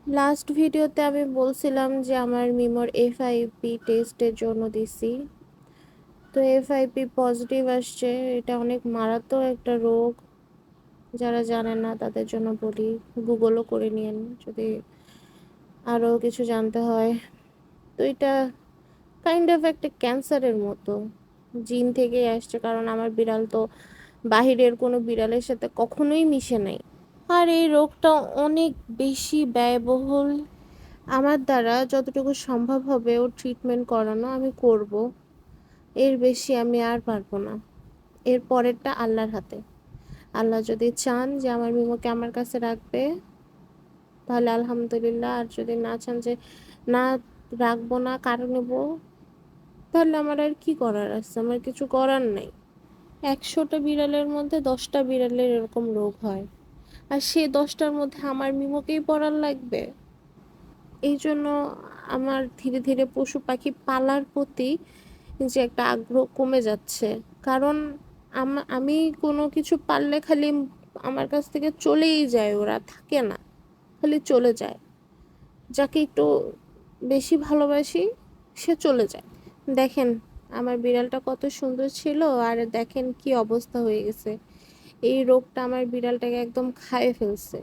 Last ভিডিওতে আমি বলছিলাম যে আমার মিমোর এফআইপি টেস্টের জন্য দিছি। তো এফআইপি পজিটিভ আসছে। এটা অনেক মারাত্মক একটা রোগ। যারা জানে না তাদের জন্য বলি, গুগলও করে নিয়েন যদি আরও কিছু জানতে হয়। তো এটা কাইন্ড অফ একটা ক্যান্সারের মতো, জিন থেকেই আসছে, কারণ আমার বিড়াল তো বাহিরের কোনো বিড়ালের সাথে কখনোই মিশে নাই। আর এই রোগটা অনেক বেশি ব্যয়বহুল। আমার দ্বারা যতটুকু সম্ভব হবে ওর ট্রিটমেন্ট করানো আমি করব। এর বেশি আমি আর পারবো না। এর পরেরটা আল্লাহর হাতে। আল্লাহ যদি চান যে আমার মিমোকে আমার কাছে রাখবে তাহলে আলহামদুলিল্লাহ, আর যদি না চান যে না রাখবো না, কারো নেব, তাহলে আমার আর কি করার আছে? আমার কিছু করার নেই। ১০০টা বিড়ালের মধ্যে 10টা বিড়ালের এরকম রোগ হয়, আর সে 10টার মধ্যে আমার মিমোকেই পড়ার লাগবে। এই জন্য আমার ধীরে ধীরে পশু পাখি পালার প্রতি যে একটা আগ্রহ কমে যাচ্ছে। কারণ আমি কোনো কিছু পাললে খালি আমার কাছ থেকে চলেই যায়, ওরা থাকে না, খালি চলে যায়। যাকে একটু বেশি ভালোবাসি সে চলে যায়। দেখেন আমার বিড়ালটা কত সুন্দর ছিল, আর দেখেন কি অবস্থা হয়ে গেছে। এই রোগটা আমার বিড়ালটাকে একদম খায়ে ফেলছে।